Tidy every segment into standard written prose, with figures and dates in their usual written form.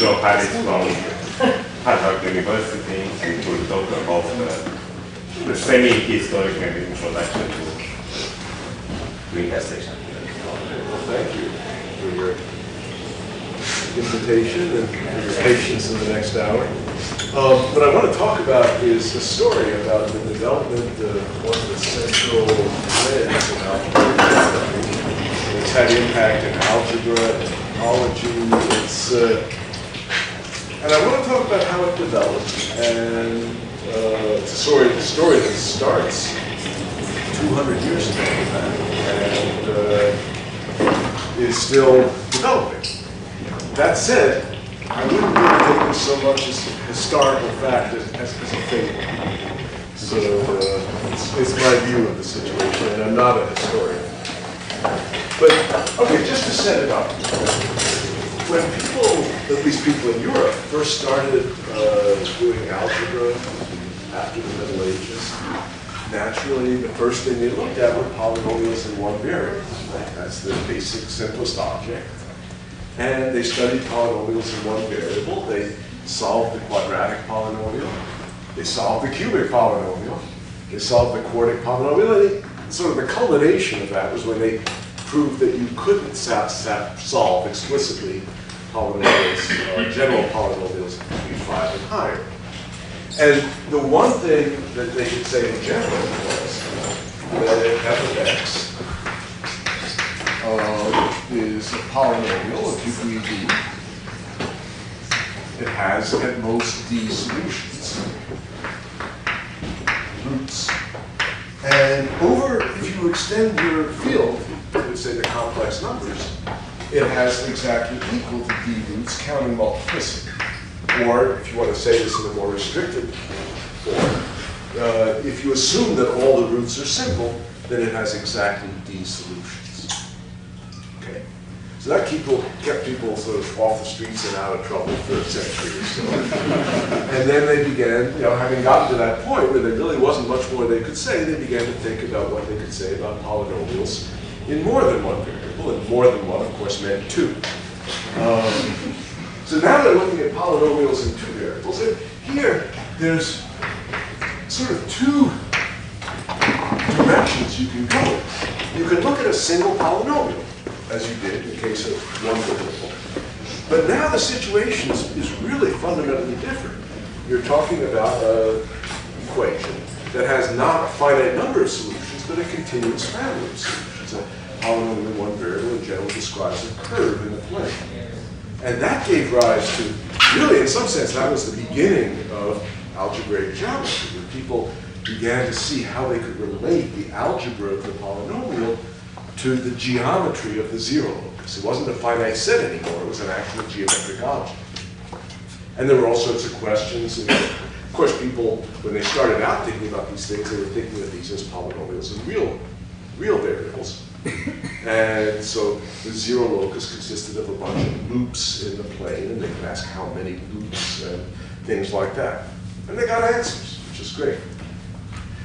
Joe Harris from Harvard University, and will talk about the semi-historic maybe introduction to intersection. Well, thank you for your invitation and for your patience in the next hour. What I want to talk about is a story about the development of one of the central threads in algebra. It's had impact in algebra and topology. And I want to talk about how it developed. And it's a story that starts 200 years ago and is still developing. That said, I wouldn't really take this so much as a historical fact as a fable. So it's my view of the situation, and I'm not a historian. But, okay, just to set it up. When people, at least people in Europe, first started doing algebra after the Middle Ages, naturally the first thing they looked at were polynomials in one variable. Right? That's the basic, simplest object. And they studied polynomials in one variable. They solved the quadratic polynomial. They solved the cubic polynomial. They solved the quartic polynomial. And sort of the culmination of that was when they proved that you couldn't solve explicitly polynomials, general polynomials between 5 and higher. And the one thing that they could say in general was that f of x is a polynomial of degree d. It has at most d solutions, roots. And if you extend your field to say the complex numbers, it has exactly equal to d roots counting multiplicity. Or if you want to say this in a more restricted form, if you assume that all the roots are simple, then it has exactly d solutions. Okay, so that kept people sort of off the streets and out of trouble for a century or so. And then they began, having gotten to that point where there really wasn't much more they could say, they began to think about what they could say about polynomials in more than one variable, and more than one, of course, meant 2. So now they're looking at polynomials in 2 variables. And here, there's sort of 2 directions you can go in. You can look at a single polynomial, as you did in the case of one variable. But now the situation is really fundamentally different. You're talking about an equation that has not a finite number of solutions, but a continuous family of solutions. A polynomial in one variable in general describes a curve in the plane. And that gave rise to, really in some sense, that was the beginning of algebraic geometry, where people began to see how they could relate the algebra of the polynomial to the geometry of the zero locus. It wasn't a finite set anymore, it was an actual geometric object. And there were all sorts of questions. And of course, people, when they started out thinking about these things, they were thinking of these as polynomials in real variables. And so the zero locus consisted of a bunch of loops in the plane, and they could ask how many loops and things like that. And they got answers, which is great.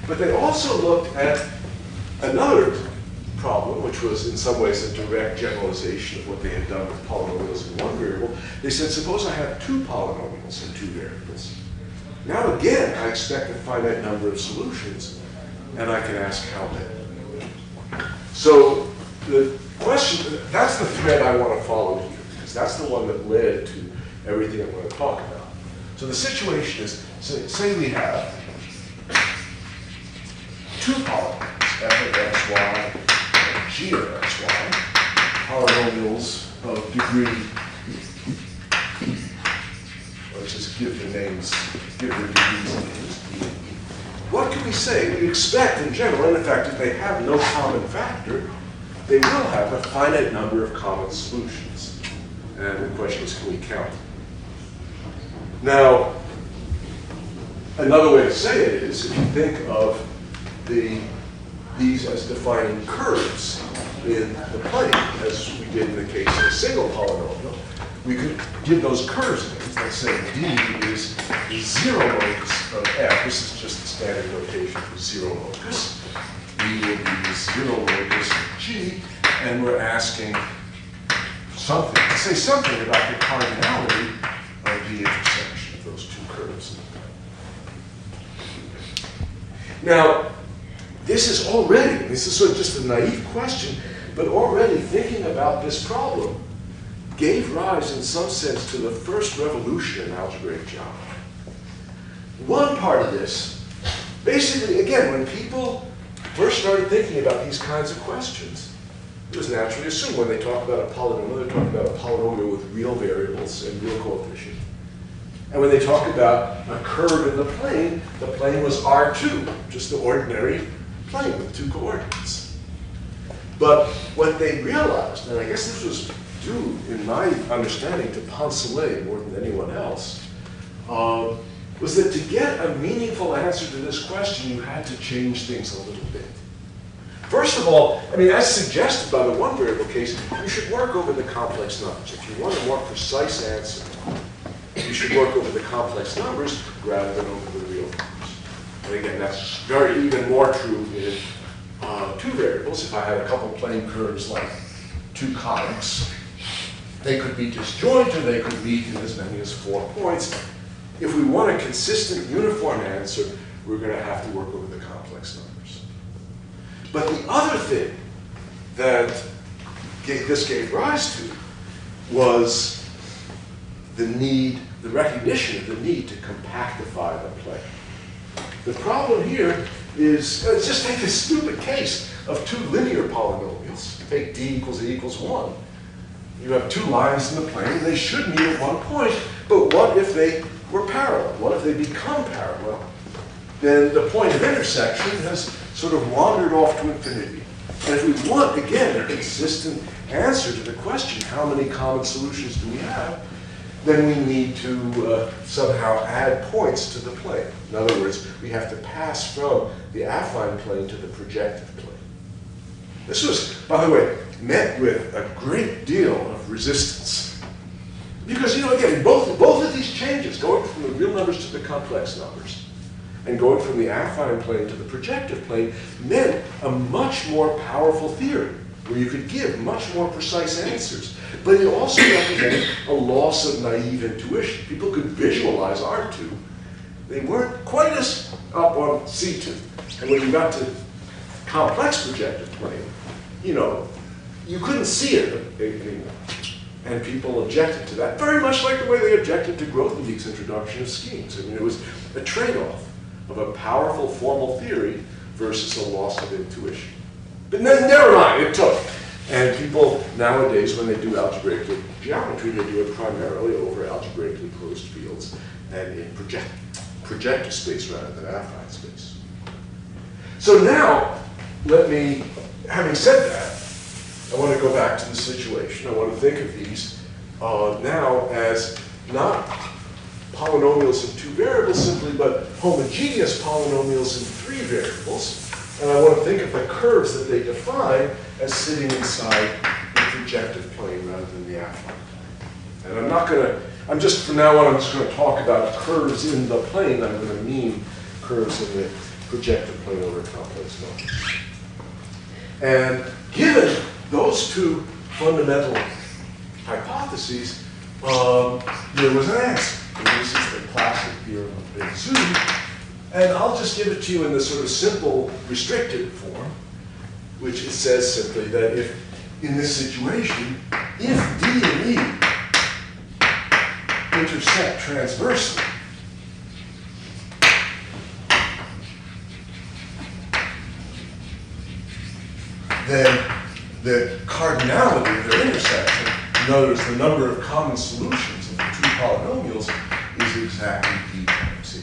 But they also looked at another problem, which was in some ways a direct generalization of what they had done with polynomials in one variable. They said, suppose I have 2 polynomials in 2 variables. Now again, I expect a finite number of solutions, and I can ask how many. So the question, that's the thread I want to follow here, because that's the one that led to everything I'm going to talk about. So the situation is, say we have 2 polynomials, f of xy and g of xy, polynomials of degree, let's just give the names, give the degrees names, e and e. What can we say? We expect in general, and in fact, if they have no common factor, they will have a finite number of common solutions. And the question is, can we count them? Now, another way to say it is, if you think of these as defining curves in the plane, as we did in the case of a single polynomial, we could give those curves names. Let's say d is the zero locus of f. This is just the standard notation for zero locus. D will be the zero locus of g, and we're asking something, say something about the cardinality the intersection of those two curves. Now, this is sort of just a naive question, but already thinking about this problem gave rise in some sense to the first revolution in algebraic geometry. One part of this, basically, again, when people first started thinking about these kinds of questions, it was naturally assumed when they talk about a polynomial, they're talking about a polynomial with real variables and real coefficients. And when they talk about a curve in the plane was R2, just the ordinary plane with two coordinates. But what they realized, and I guess this was due, in my understanding, to Poncelet more than anyone else, was that to get a meaningful answer to this question, you had to change things a little bit. First of all, I mean, as suggested by the one variable case, you should work over the complex numbers. If you want a more precise answer, you should work over the complex numbers rather than over the real numbers. And again, that's even more true in two variables. If I had a couple plane curves like two conics, they could be disjoint or they could meet in as many as 4 points. If we want a consistent, uniform answer, we're going to have to work over the complex numbers. But the other thing that this gave rise to was the recognition of the need to compactify the plane. The problem here is, let's just take this stupid case of two linear polynomials. Take d equals a equals 1. You have two lines in the plane, they should meet at one point, but what if they were parallel? What if they become parallel? Then the point of intersection has sort of wandered off to infinity. And if we want, again, a consistent answer to the question, how many common solutions do we have, then we need to somehow add points to the plane. In other words, we have to pass from the affine plane to the projective plane. This was, by the way, met with a great deal of resistance. Because, again, both of these changes, going from the real numbers to the complex numbers, and going from the affine plane to the projective plane, meant a much more powerful theory, where you could give much more precise answers. But it also represented a loss of naive intuition. People could visualize R2. They weren't quite as up on C2. And when you got to complex projective plane, you couldn't see it anymore. And people objected to that, very much like the way they objected to Grothendieck's introduction of schemes. I mean, it was a trade-off of a powerful formal theory versus a loss of intuition. But never mind, it took. And people nowadays, when they do algebraic geometry, they do it primarily over algebraically closed fields and in projective space rather than affine space. So now, having said that, I want to go back to the situation. I want to think of these now as not polynomials in two variables simply, but homogeneous polynomials in three variables. And I want to think of the curves that they define as sitting inside the projective plane rather than the affine plane. And from now on, I'm just going to talk about curves in the plane. I'm going to mean curves in the projective plane over complex numbers. And given those two fundamental hypotheses, there was an answer. This is the classic theorem of Berzou. And I'll just give it to you in this sort of simple, restricted form, which it says simply that if, in this situation, if D and E intersect transversely, then the cardinality of their intersection, in other words, the number of common solutions of the two polynomials, is exactly D times E.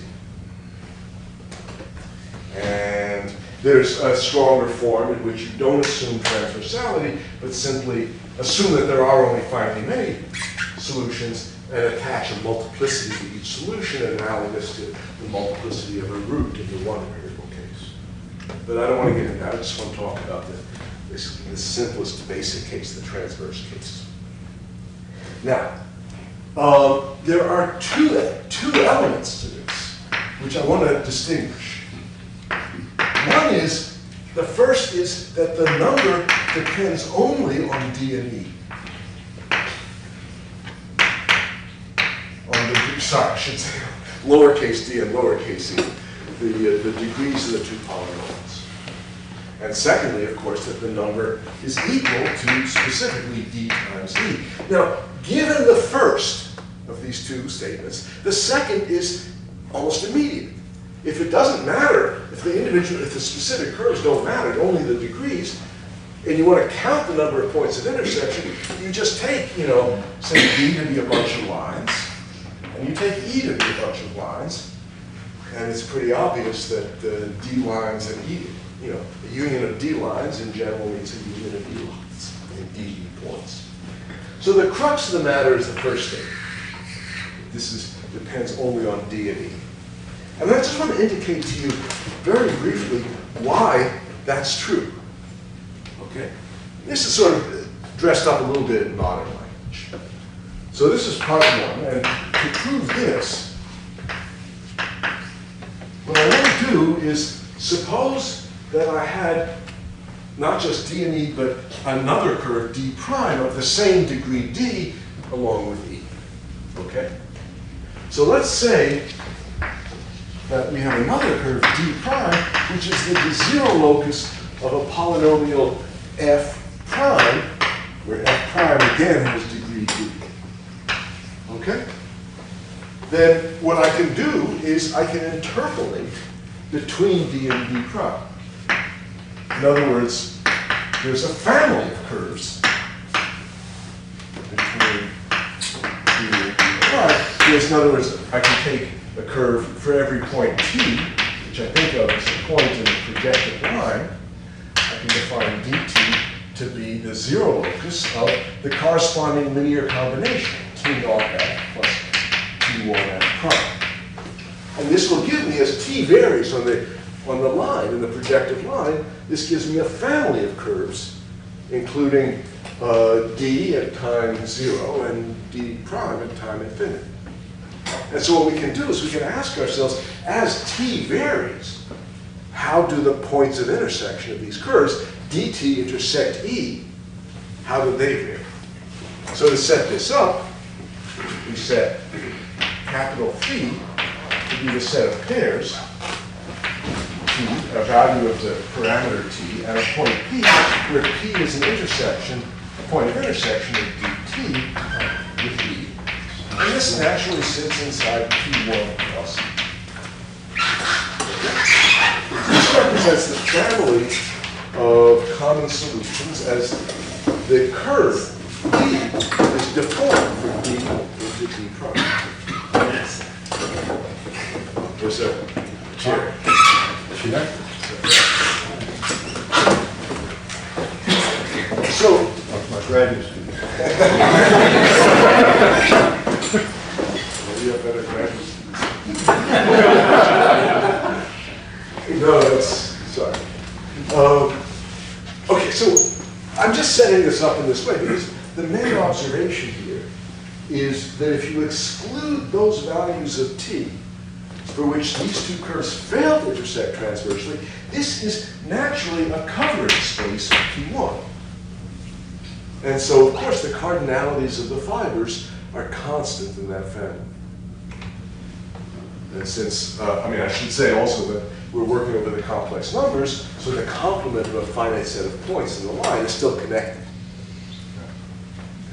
And there's a stronger form in which you don't assume transversality, but simply assume that there are only finitely many solutions and attach a multiplicity to each solution analogous to the multiplicity of a root in the one variable case. But I don't want to get into that. I just want to talk about the simplest basic case, the transverse case. Now, there are two elements to this, which I want to distinguish. One is, the first is that the number depends only on D and E. sorry, I should say lowercase d and lowercase e, the degrees of the two polynomials. And secondly, of course, that the number is equal to specifically d times e. Now, given the first of these two statements, the second is almost immediate. If it doesn't matter, if the specific curves don't matter, only the degrees, and you want to count the number of points of intersection, you just take, say d to be a bunch of lines, and you take e to be a bunch of lines, and it's pretty obvious that d lines and e, a union of d lines in general means a union of e lines and d points. So the crux of the matter is the first statement. This depends only on d and e. And I just want to indicate to you very briefly why that's true. Okay? This is sort of dressed up a little bit in modern language. So this is part one, and to prove this, what I want to do is suppose that I had not just d and e, but another curve d prime of the same degree d along with e. Okay? So let's say that we have another curve d prime, which is the zero locus of a polynomial f prime, where f prime again has degree d. Okay? Then what I can do is I can interpolate between d and d prime. In other words, there's a family of curves between d and d prime. In other words, I can take a curve for every point t, which I think of as a point in the projected line. I can define dt to be the zero locus of the corresponding linear combination, t naught f plus t1 f prime. And this will give me, as t varies on the line, in the projected line, this gives me a family of curves, including d at time 0 and d prime at time infinity. And so what we can do is we can ask ourselves, as t varies, how do the points of intersection of these curves, dt intersect e, how do they vary? So to set this up, we set capital Phi to be the set of pairs, t, a value of the parameter t, and a point p, where p is an intersection, a point of intersection of dt with e. And this naturally sits inside P1 plus. This represents the family of common solutions as the curve d is deformed from d into d prime. There's a chair. So, my graduate student. Maybe a better graduate student. No, that's, sorry. Okay, so I'm just setting this up in this way because the main observation here is that if you exclude those values of t for which these two curves fail to intersect transversely, this is naturally a covering space of P1. And so, of course, the cardinalities of the fibers are constant in that family. And since, I should say also that we're working over the complex numbers, so the complement of a finite set of points in the line is still connected.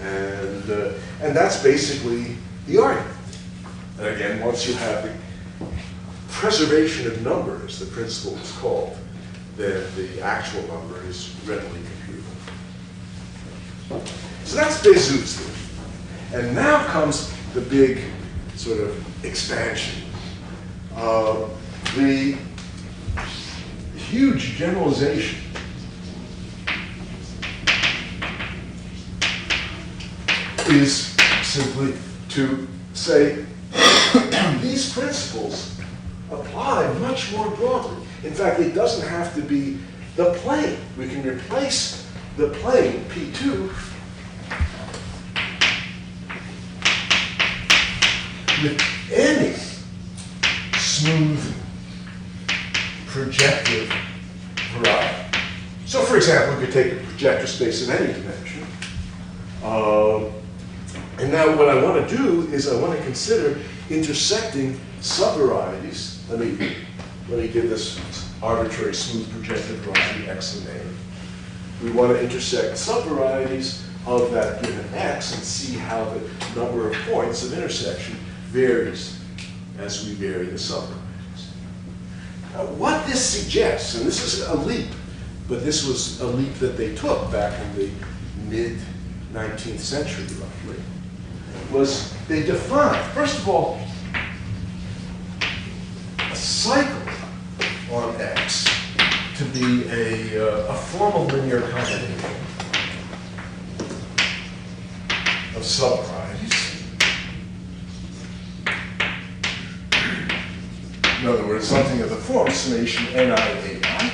And that's basically the argument. And again, once you have the preservation of numbers, the principle is called, then the actual number is readily computable. So that's Bézout's theory. And now comes the big sort of expansion. The huge generalization is simply to say these principles apply much more broadly. In fact, it doesn't have to be the plane. We can replace the plane, P2, with any smooth projective variety. So, for example, we could take a projector space of any dimension, And now what I want to do is I want to consider intersecting subvarieties. Let me give this arbitrary smooth projected variety x a name. We want to intersect subvarieties of that given x and see how the number of points of intersection varies as we vary the subvarieties. What this suggests, and this is a leap, but this was a leap that they took back in the mid-19th century, roughly, was they defined, first of all, a cycle on X to be a formal linear combination of subvarieties. In other words, something of the form summation ni ai.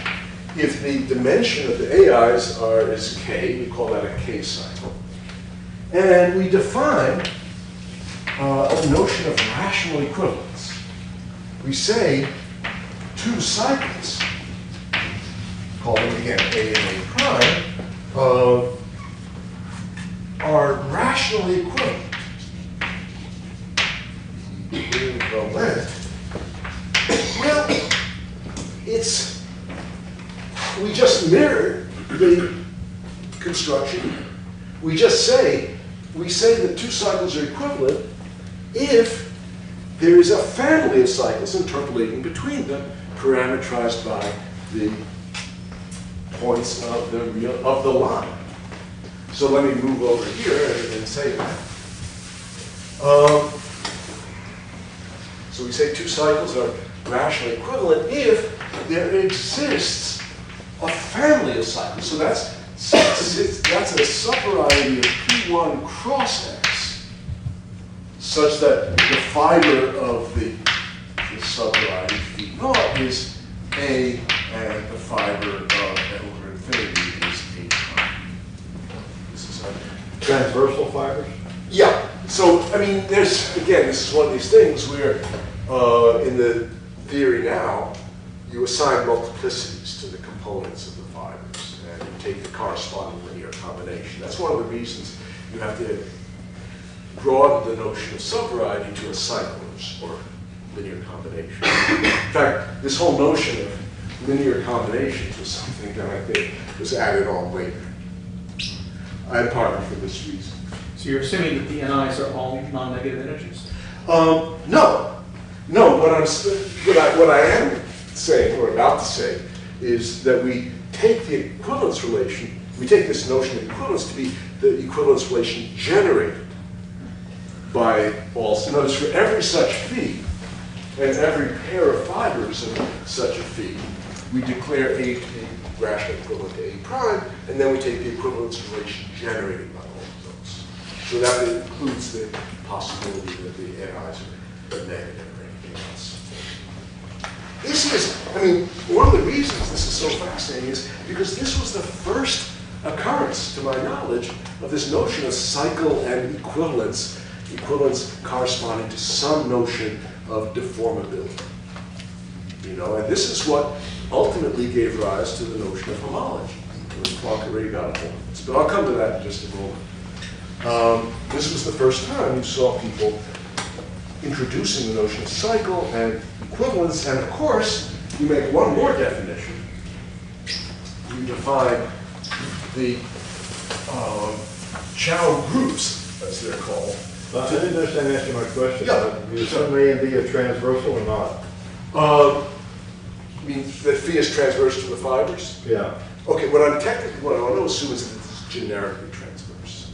If the dimension of the ai's is k, we call that a k cycle. And we define a notion of rational equivalence. We say two cycles, call them again A and A prime, are rationally equivalent. Equivalent. Well, we just mirror the construction. We say that two cycles are equivalent if there is a family of cycles interpolating between them, parameterized by the points of the line. So let me move over here and say that. So we say two cycles are rationally equivalent if there exists a family of cycles. So that's a subvariety of P1 cross X, such that the fiber of the subvariety P naught is A, and the fiber of L over infinity is A prime. This is a transversal fibers? Yeah. So, I mean, this is one of these things where in the theory now, you assign multiplicities to the components of the fibers, and you take the corresponding linear combination. That's one of the reasons you have to broaden the notion of subvariety to a cycle or linear combination. In fact, this whole notion of linear combinations was something that I think was added on later. And partly for this reason. So you're assuming that the NIs are all non-negative integers? No. What I am saying, or about to say, is that we take the equivalence relation, we take this notion of equivalence to be the equivalence relation generated by all. So notice for every such phi, and every pair of fibers of such a phi, we declare A to be rational equivalent to A prime, and then we take the equivalence relation generated by all of those. So that includes the possibility that the NIs are negative or anything else. This is, one of the reasons this is so fascinating is because this was the first occurrence, to my knowledge, of this notion of cycle and equivalence corresponding to some notion of deformability. And this is what ultimately gave rise to the notion of homology. Planck already got a hold of this, but I'll come to that in just a moment. This was the first time you saw people introducing the notion of cycle and equivalence, and of course, you make one more definition. You define the Chow groups, as they're called. I didn't understand answer my question. Yeah. You assume A and B are transversal or not? You mean that phi is transverse to the fibers? Yeah. Okay, what I want to assume is that it's generically transverse.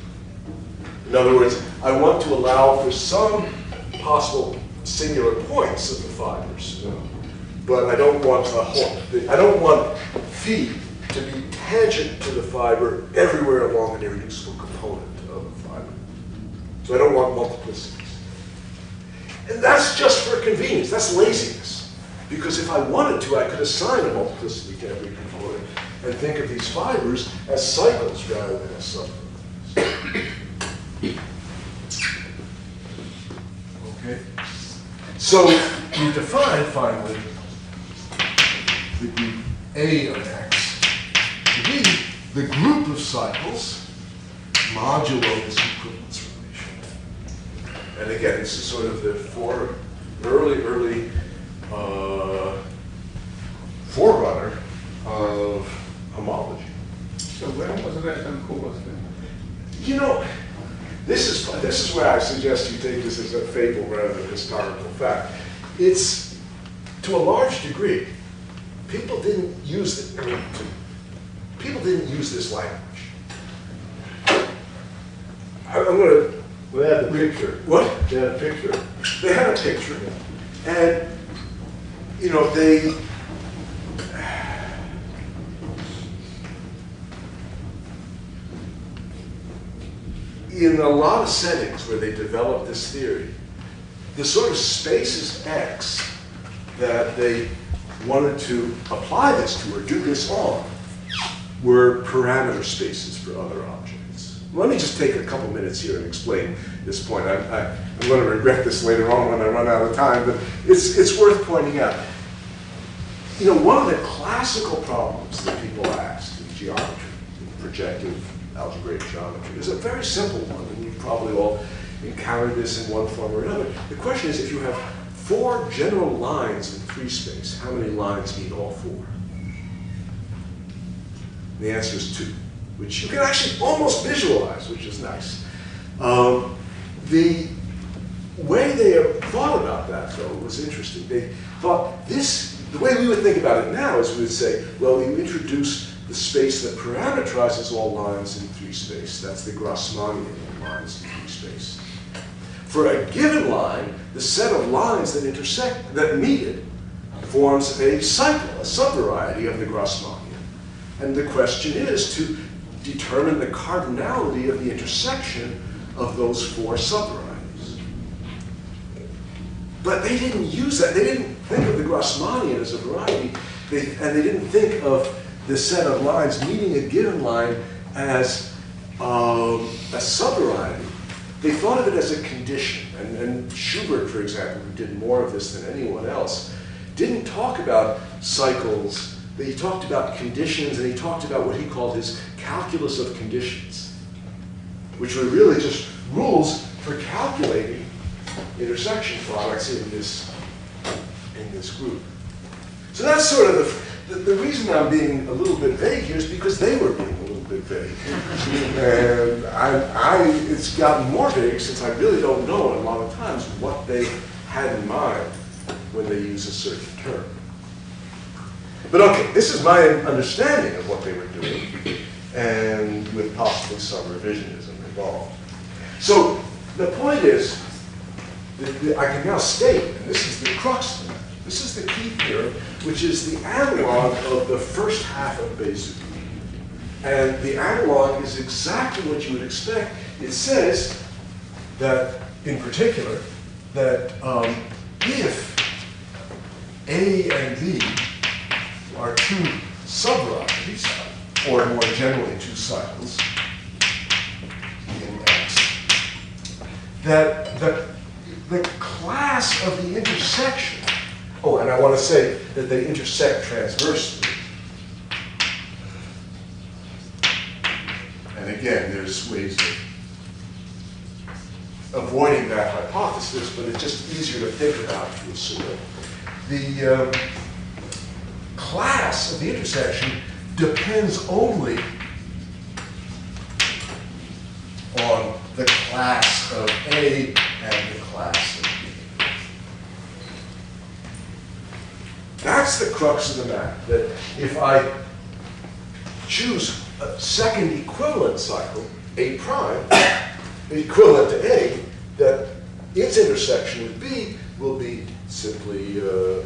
In other words, I want to allow for some possible singular points of the fibers, but I don't want phi to be tangent to the fiber everywhere along an irreducible component of the fiber. So I don't want multiplicities. And that's just for convenience. That's laziness. Because if I wanted to, I could assign a multiplicity to every component and think of these fibers as cycles rather than as subvarieties. Okay? So we define, finally, the group A of X to be the group of cycles modulo this equivalence relation. And again, this is sort of the early forerunner of homology. So when was that done coolest then? You know, this is where I suggest you take this as a fable rather than historical fact. It's, to a large degree, people didn't use it. I mean, people didn't use this language. I'm going to. We had the picture. What? They had a picture. They had a picture, and you know they. In a lot of settings where they developed this theory, the sort of spaces X that they wanted to apply this to or do this on were parameter spaces for other objects. Let me just take a couple minutes here and explain this point. I'm going to regret this later on when I run out of time, but it's worth pointing out. You know, one of the classical problems that people asked in geometry, in projective algebraic geometry, is a very simple one, and you've probably all encountered this in one form or another. The question is, if you have 4 general lines in 3 space, how many lines meet all 4? The answer is 2, which you can actually almost visualize, which is nice. The way they thought about that, though, was interesting. They thought the way we would think about it now is we would say, well, you introduce the space that parameterizes all lines in 3 space. That's the Grassmannian lines in 3 space. For a given line, the set of lines that intersect, that meet it, forms a cycle, a subvariety of the Grassmannian. And the question is to determine the cardinality of the intersection of those 4 subvarieties. But they didn't use that. They didn't think of the Grassmannian as a variety, and they didn't think of the set of lines meeting a given line as a subvariety. They thought of it as a condition. And Schubert, for example, who did more of this than anyone else, didn't talk about cycles. He talked about conditions, and he talked about what he called his calculus of conditions, which were really just rules for calculating intersection products in this group. So that's sort of the reason I'm being a little bit vague here is because they were being a little bit vague. And it's gotten more vague since I really don't know a lot of times what they had in mind when they use a certain term. But okay, this is my understanding of what they were doing, and with possibly some revisionism involved. So the point is, that I can now state, and this is the crux of it, this is the key theorem, which is the analog of the first half of basic. And the analog is exactly what you would expect. It says that, in particular, that if A and B are 2 subvarieties, or more generally 2 cycles in X, that the class of the intersection, oh, and I want to say that they intersect transversely. And again, there's ways of avoiding that hypothesis, but it's just easier to think about if you assume it. The class of the intersection depends only on the class of A and the class of B. That's the crux of the matter, that if I choose a second equivalent cycle, A prime, equivalent to A, that its intersection with B will be simply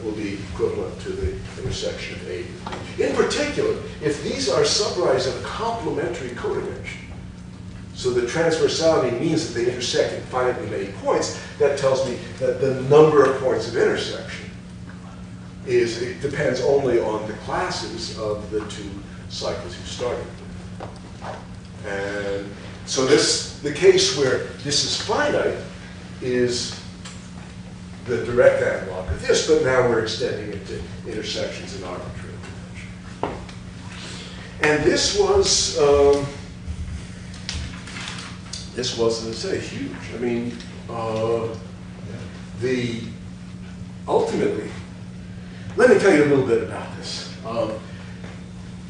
will be equivalent to the intersection of A with B. In particular, if these are subvarieties of complementary codimension, so the transversality means that they intersect at finitely many points, that tells me that the number of points of intersection it depends only on the classes of the 2 cycles you started with. And so the case where this is finite is the direct analog of this, but now we're extending it to intersections in arbitrary dimension. And this was, as I say, huge. I mean, Ultimately, let me tell you a little bit about this.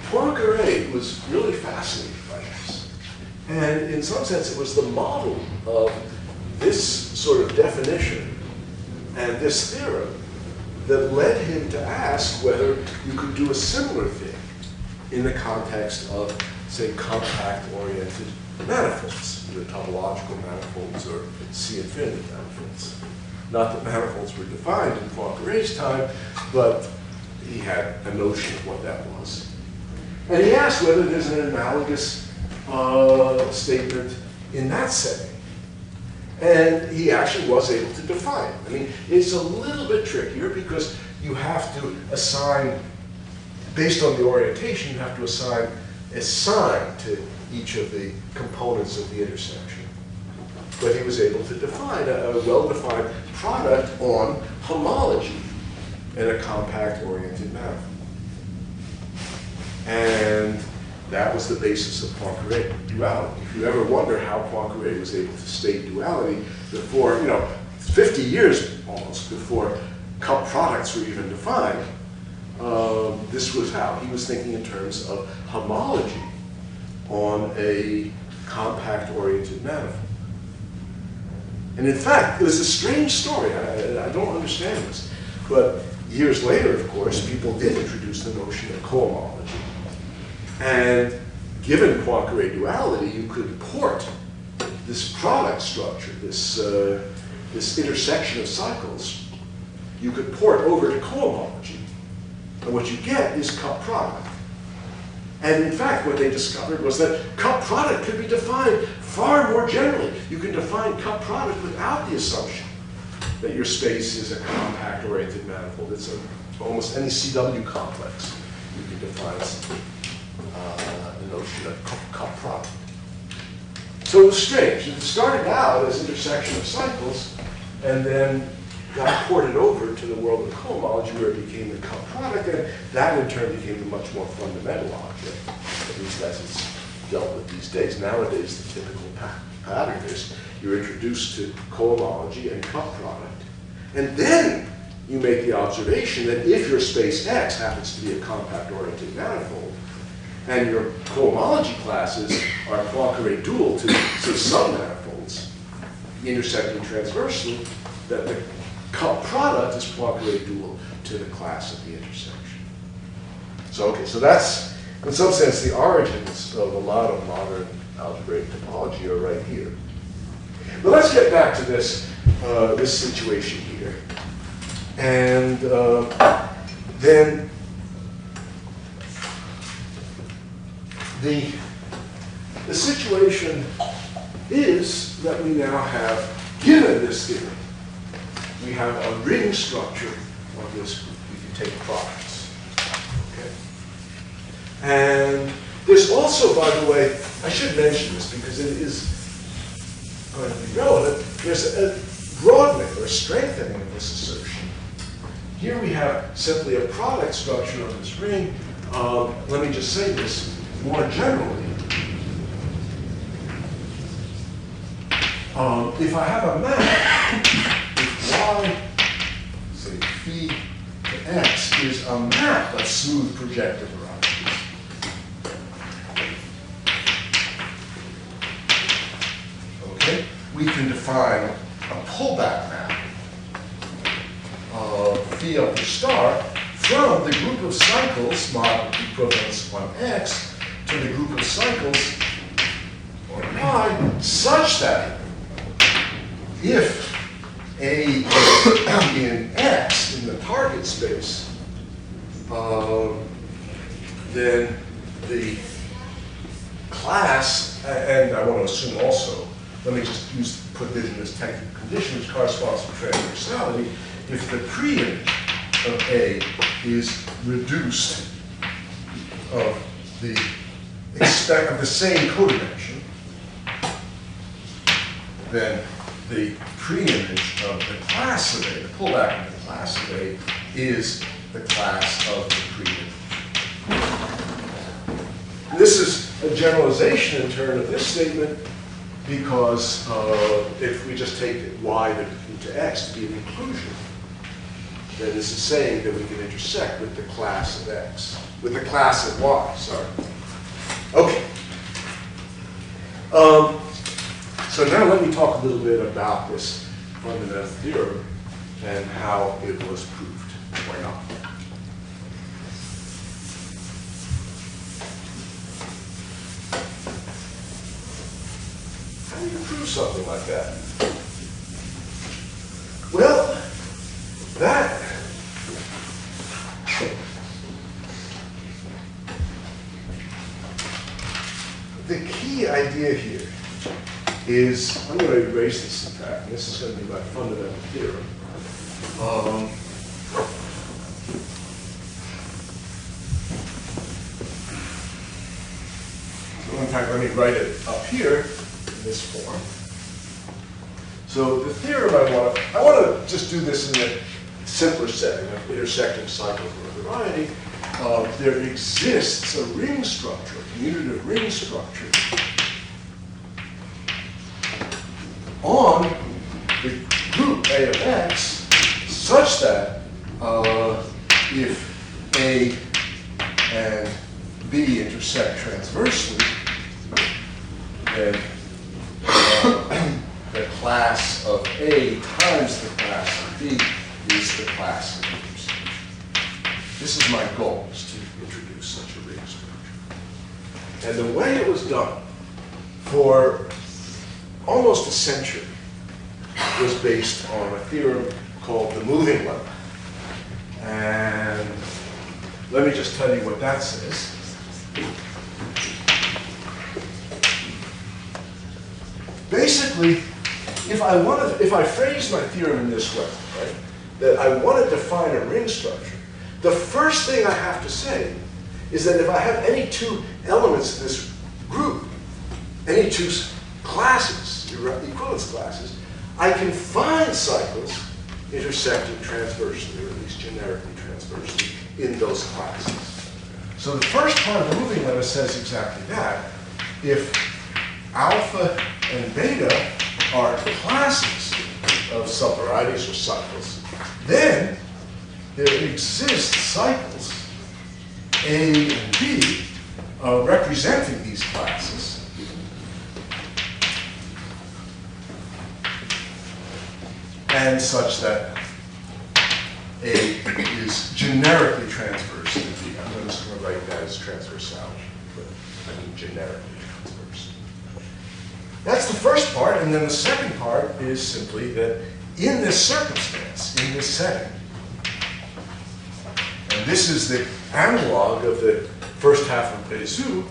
Poincaré was really fascinated by this. And in some sense, it was the model of this sort of definition and this theorem that led him to ask whether you could do a similar thing in the context of, say, compact-oriented manifolds, either topological manifolds or C-infinity manifolds. Not that manifolds were defined in Poincaré's time, but he had a notion of what that was. And he asked whether there's an analogous statement in that setting. And he actually was able to define it. I mean, it's a little bit trickier because you have to assign, based on the orientation, you have to assign a sign to each of the components of the intersection. But he was able to define a well-defined product on homology in a compact-oriented manifold. And that was the basis of Poincaré duality. If you ever wonder how Poincaré was able to state duality before, 50 years almost before cup products were even defined, this was how. He was thinking in terms of homology on a compact-oriented manifold. And in fact, it was a strange story. I don't understand this. But years later, of course, people did introduce the notion of cohomology. And given Poincaré duality, you could port this product structure, this intersection of cycles, you could port over to cohomology. And what you get is cup product. And in fact, what they discovered was that cup product could be defined far more generally. You can define cup product without the assumption that your space is a compact-oriented manifold. It's almost any CW complex. You can define the notion of cup product. So it was strange. It started out as intersection of cycles, and then got ported over to the world of cohomology, where it became the cup product, and that in turn became a much more fundamental object, at least as it's dealt with these days. Nowadays, the typical pattern is you're introduced to cohomology and cup product, and then you make the observation that if your space X happens to be a compact-oriented manifold, and your cohomology classes are Poincaré dual to some manifolds, intersecting transversely, that the cup product is Poincaré dual to the class of the intersection. So, okay, so that's, in some sense, the origins of a lot of modern algebraic topology are right here. But let's get back to this, this situation here. And then the situation is that we now have, given this theorem, we have a ring structure of this group. We can take products. Okay? And there's also, by the way, I should mention this because it is going to be relevant, there's a broadening or strengthening of this assertion. Here we have simply a product structure of this ring. Let me just say this more generally. If I have a map, if y, say phi to x, is a map of smooth projective varieties, okay, we can define a pullback map of phi over star from the group of cycles, mod equivalence on x, to the group of cycles on y, such that if A in X in the target space, then the class, and I want to assume also, let me just put this in this technical condition, which corresponds to transversality, if the pre-image of A is reduced of the same codimension, then the pre-image of the class of A, the pullback of the class of A, is the class of the pre-image. This is a generalization in turn of this statement, because if we just take y into x to be an inclusion, then this is saying that we can intersect with the class of x, with the class of y, sorry. Okay. So now let me talk a little bit about this fundamental theorem and how it was proved, or not. How do you prove something like that? Well, that the key idea here is, I'm going to erase this in fact, and this is going to be my fundamental theorem. So in fact, let me write it up here in this form. So the theorem I want to just do this in a simpler setting of intersecting cycles of a variety. There exists a ring structure, a commutative ring structure on the group A of x such that if A and B intersect transversely, then the class of A times the class of B is the class of the intersection. This is my goal, is to introduce such a ring structure. And the way it was done for almost a century was based on a theorem called the moving lemma. And let me just tell you what that says. Basically, if I phrase my theorem in this way, right, that I want to define a ring structure, the first thing I have to say is that if I have any two elements in this group, any two classes, equivalence classes, I can find cycles intersecting transversely, or at least generically transversely, in those classes. So the first part of the moving lemma says exactly that. If alpha and beta are classes of subvarieties or cycles, then there exist cycles A and B representing these classes. And such that A is generically transverse to B. I'm just going to write that as transversality, but I mean generically transverse. That's the first part, and then the second part is simply that in this circumstance, in this setting, and this is the analog of the first half of Bézout,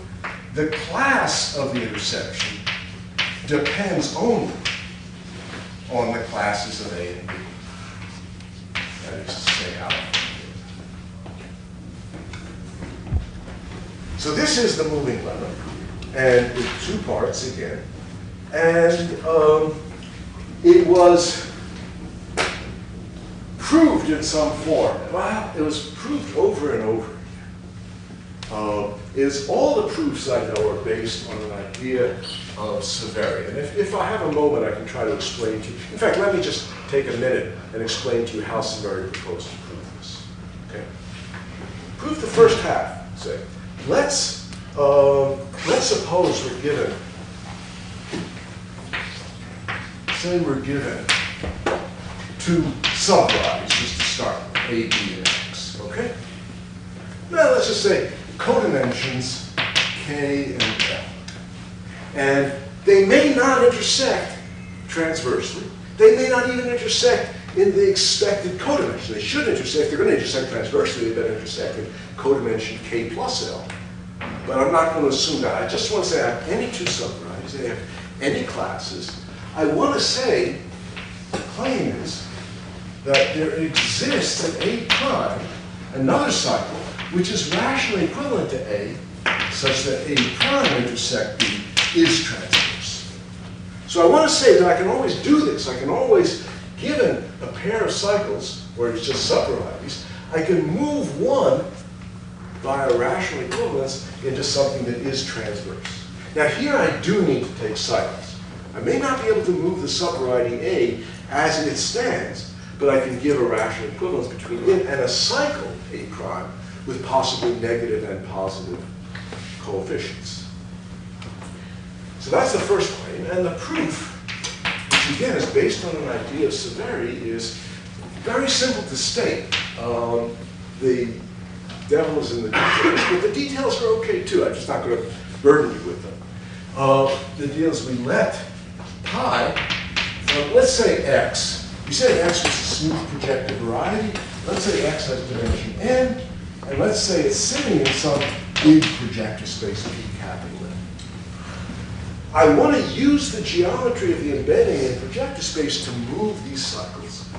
the class of the intersection depends only on the classes of A and B. That is to say, alpha. So this is the moving lemma, and with two parts again. And it was proved in some form. Well, it was proved over and over again. All the proofs I know are based on an idea of severity. And if I have a moment, I can try to explain to you. In fact, let me just take a minute and explain to you how severity proposed to prove this. Okay? Prove the first half. Say, let's suppose we're given. Say we're given two subvarieties just to start with, A, B, and X. Okay? Now let's just say codimensions K and L. And they may not intersect transversely. They may not even intersect in the expected codimension. They should intersect. If they're going to intersect transversely, they better intersect in codimension K plus L. But I'm not going to assume that. I just want to say I have any two subvarieties. They have any classes. I want to say, the claim is that there exists at A prime another cycle which is rationally equivalent to A, such that A prime intersect B is transverse. So I want to say that I can always do this. I can always, given a pair of cycles, where it's just subvarieties, I can move one by a rational equivalence into something that is transverse. Now here I do need to take cycles. I may not be able to move the subvariety A as it stands, but I can give a rational equivalence between it and a cycle A prime with possibly negative and positive coefficients. So that's the first claim, and the proof, which again is based on an idea of severity, is very simple to state. The devil is in the details, but the details are okay too. I'm just not going to burden you with them. The deal is we let pi from, let's say x. We said x was a smooth projective variety. Let's say x has dimension n, and let's say it's sitting in some big projective space P capital N. I want to use the geometry of the embedding in projective space to move these cycles.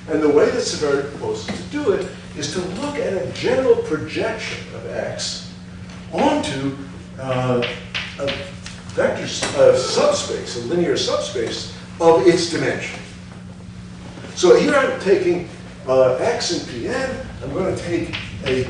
And the way that severity proposes to do it is to look at a general projection of x onto a vector subspace, a linear subspace of its dimension. So here I'm taking x and Pn. I'm going to take a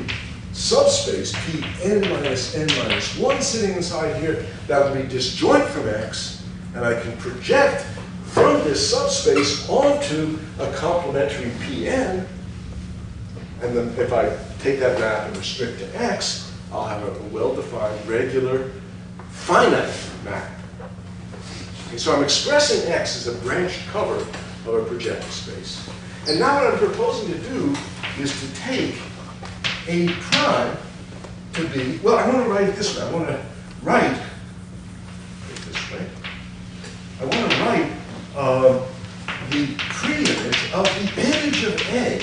subspace Pn minus n minus 1 sitting inside here. That will be disjoint from x, and I can project from this subspace onto a complementary Pn. And then if I take that map and restrict to x, I'll have a well-defined, regular, finite map. Okay, so I'm expressing x as a branched cover of a projective space. And now what I'm proposing to do is to take A prime to be, well, I want to write it this way. I want to write it this way. I want to write the pre-image of the image of A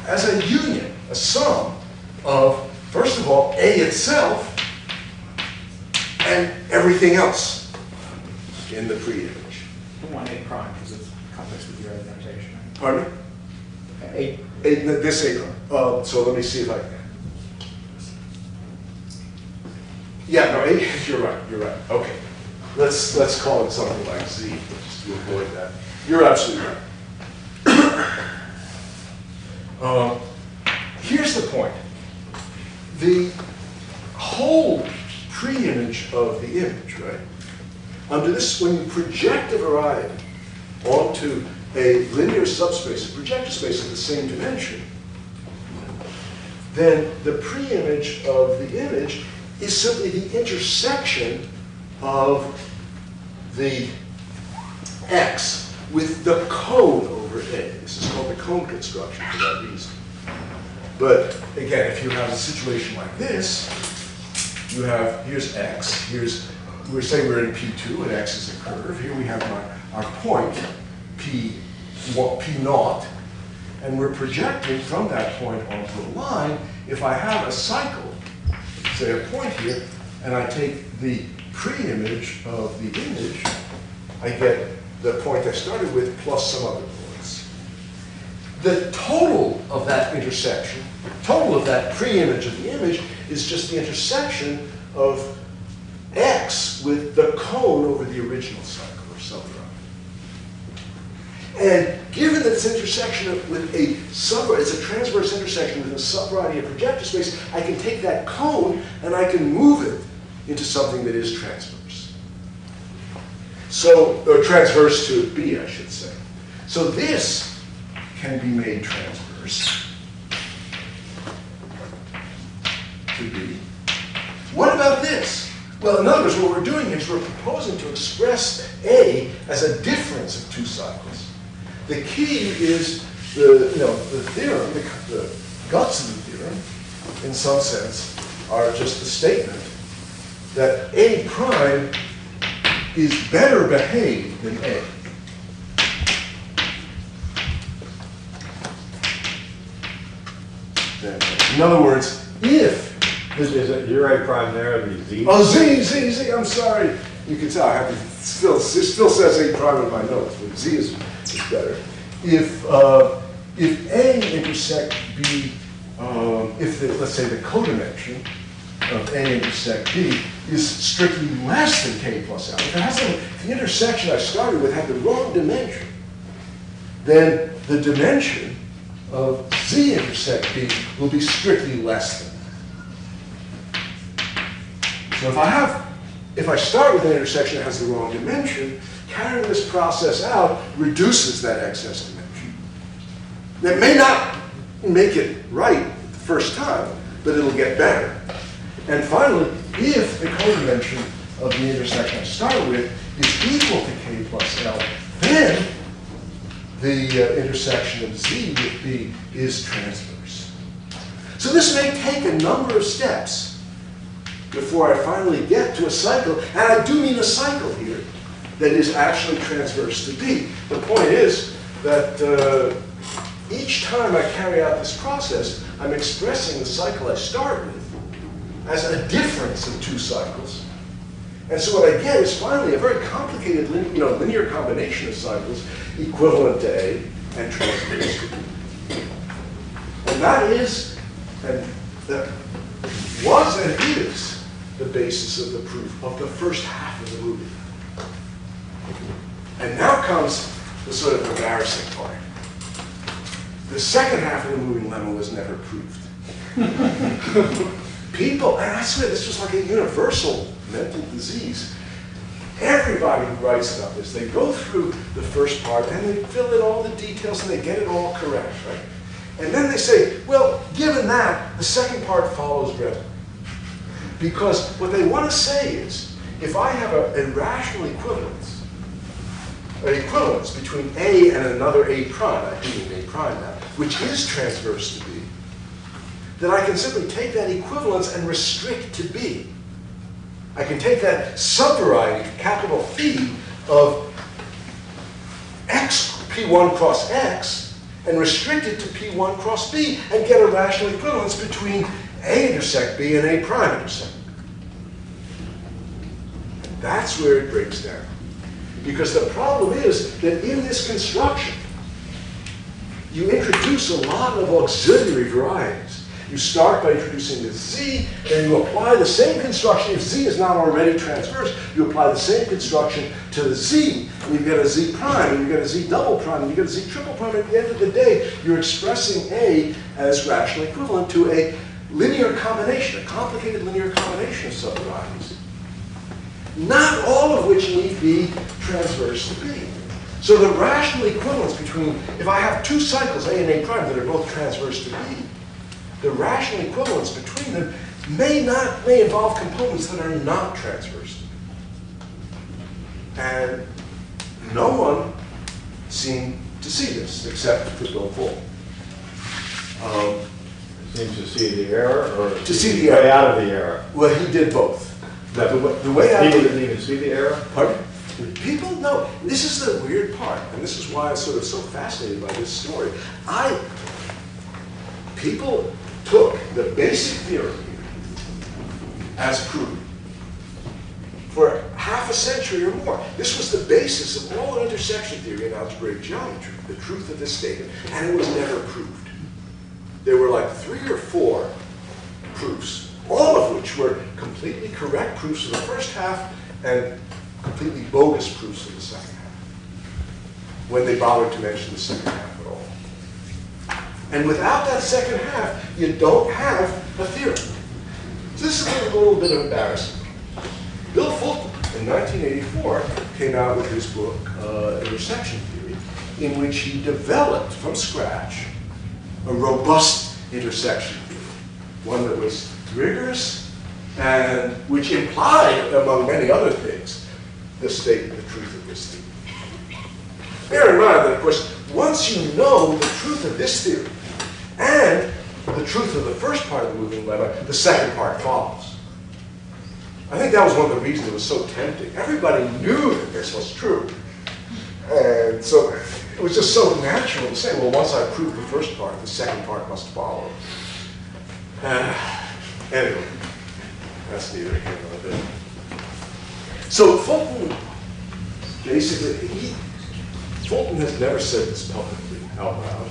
as a union, a sum of, first of all, A itself and everything else in the pre-image. You want A prime because it's complex with your notation. Pardon me? A. This A prime. So let me see if I can. Yeah, no, A, you're right. Okay. Let's call it something like Z, just to avoid that. You're absolutely right. Here's the point. The whole pre-image of the image, right? Under this, when you project a variety onto a linear subspace, a projective space of the same dimension, then the pre-image of the image is simply the intersection of the x with the cone over A. This is called the cone construction for that reason. But again, if you have a situation like this, you have, here's x, we're saying we're in P2 and x is a curve. Here we have our point, P naught, and we're projecting from that point onto a line. If I have a cycle, say a point here, and I take the pre-image of the image, I get the point I started with plus some other points. The total of that intersection, total of that pre-image of the image, is just the intersection of x with the cone over the original cycle or subvariety. And given that it's intersection with a subvariety, it's a transverse intersection with a subvariety of projective space, I can take that cone and I can move it into something that is transverse. So, or transverse to B, I should say. So this can be made transverse to B. What about this? Well, in other words, what we're doing is we're proposing to express A as a difference of two cycles. The key is the theorem, the guts of the theorem, in some sense, are just the statement that A prime is better behaved than A. In other words, if Is it your A prime there, the Z? oh, Z, I'm sorry. You can tell I have to it still says A prime in my notes, but Z is better. If A intersect B, let's say the codimension of A intersect B is strictly less than K plus L, if the intersection I started with had the wrong dimension, then the dimension of Z intersect B will be strictly less than that. So if I have if I start with an intersection that has the wrong dimension, carrying this process out reduces that excess dimension. That may not make it right the first time, but it'll get better. And finally, if the codimension of the intersection I started with is equal to k plus L, then the intersection of Z with B is transverse. So this may take a number of steps before I finally get to a cycle, and I do mean a cycle here, that is actually transverse to B. The point is that each time I carry out this process, I'm expressing the cycle I start with as a difference of two cycles. And so what I get is finally a very complicated linear combination of cycles equivalent to A and transverse to B. And that is, and that was and is, the basis of the proof of the first half of the movie. And now comes the sort of embarrassing part. The second half of the moving lemma was never proved. People, and I swear this was like a universal mental disease. Everybody who writes about this, they go through the first part and they fill in all the details and they get it all correct, right? And then they say, well, given that, the second part follows readily. Because what they want to say is, if I have a rational equivalence, an equivalence between A and another A prime, I do mean A prime now, which is transverse to B, then I can simply take that equivalence and restrict to B. I can take that subvariety, capital Phi, of X, P1 cross X, and restrict it to P1 cross B, and get a rational equivalence between A intersect B and A prime intersect. And that's where it breaks down. Because the problem is that in this construction, you introduce a lot of auxiliary varieties. You start by introducing the Z, then you apply the same construction. If Z is not already transverse, you apply the same construction to the Z, and you get a Z prime, and you get a Z double prime, and you get a Z triple prime. At the end of the day, you're expressing A as rational equivalent to a linear combination, a complicated linear combination of subvarieties. Not all of which need be transverse to B. So the rational equivalence between, if I have two cycles, A and A prime, that are both transverse to B, the rational equivalence between them may involve components that are not transverse to B. And no one seemed to see this, except for Bill Fulton. Seems to see the error, or To see the way error. out of the error. Well, he did both. The way out People of didn't even see the error? Pardon? People know. This is the weird part, and this is why I'm sort of so fascinated by this story. People took the basic theorem here as proven for half a century or more. This was the basis of all intersection theory and algebraic geometry, the truth of this statement, and it was never proved. There were like 3 or 4 proofs, all of which were completely correct proofs of the first half and completely bogus proofs of the second half, when they bothered to mention the second half at all. And without that second half, you don't have a theorem. So this is a little bit of embarrassment. Bill Fulton, in 1984, came out with his book, Intersection Theory, in which he developed from scratch a robust intersection theory, one that was rigorous and which implied, among many other things, the statement, the truth of this theory. Bear in mind that, of course, once you know the truth of this theory and the truth of the first part of the moving lemma, the second part follows. I think that was one of the reasons it was so tempting. Everybody knew that this was true. And so it was just so natural to say, well, once I prove the first part, the second part must follow. Anyway, that's neither here nor there. So Fulton, basically, Fulton has never said this publicly out loud.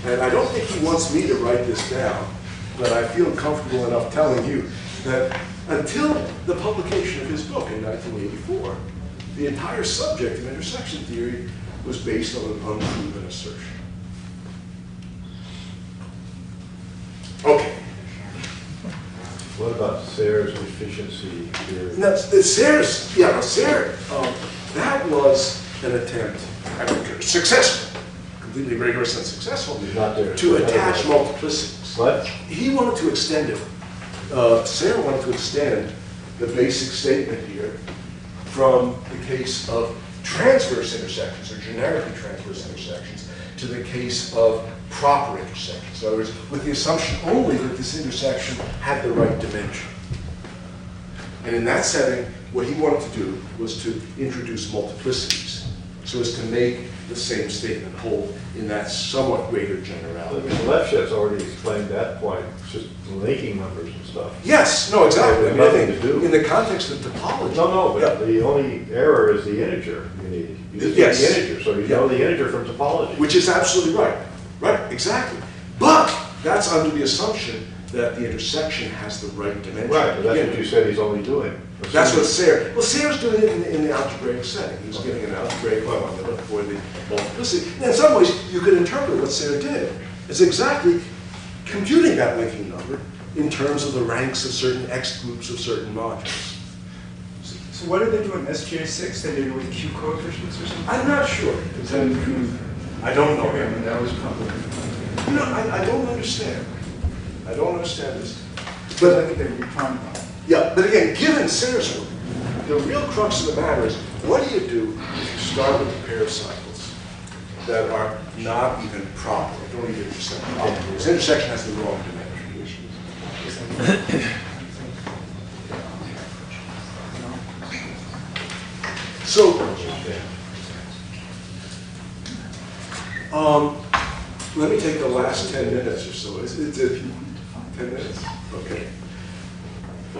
And I don't think he wants me to write this down, but I feel comfortable enough telling you that until the publication of his book in 1984, the entire subject of intersection theory was based on an unproven assertion. Okay. What about Sayre's efficiency theory? Now, Sayre's, Sayre, that was an attempt, successful, completely rigorous and successful, Not there. to attach multiplicities. What? He wanted to extend it. Sayre wanted to extend the basic statement here from the case of transverse intersections, or generically transverse intersections, to the case of proper intersections. In other words, with the assumption only that this intersection had the right dimension. And in that setting, what he wanted to do was to introduce multiplicities, so as to make the same statement hold in that somewhat greater generality. Lefschetz already explained that point, it's just linking numbers and stuff. Yes, no, exactly. I mean, I Nothing think to do. in the context of topology. No, but Yeah. the only error is the integer you need. You just need Yes. the integer, so you know the integer from topology. Which is absolutely right. Right, exactly. But that's under the assumption that the intersection has the right dimension. Right, but that's what you said he's only doing. That's what Sayre, well, Sayre's doing it in the algebraic setting. He was giving an algebraic formula for the multiplicity. And in some ways, you could interpret what Sayre did as exactly computing that linking number in terms of the ranks of certain X groups of certain modules. So what did they do in SGA6? They did it with Q coefficients or something? I'm not sure. I don't know. Okay, I mean, that was complicated. You know, I don't understand. I don't understand this. But I think they refined that. Yeah, but again, given Sayre's work, the real crux of the matter is, what do you do if you start with a pair of cycles that are not even proper, don't even intersect properly? This intersection has the wrong dimension. So, let me take the last 10 minutes or so. Is it 10 minutes? Okay.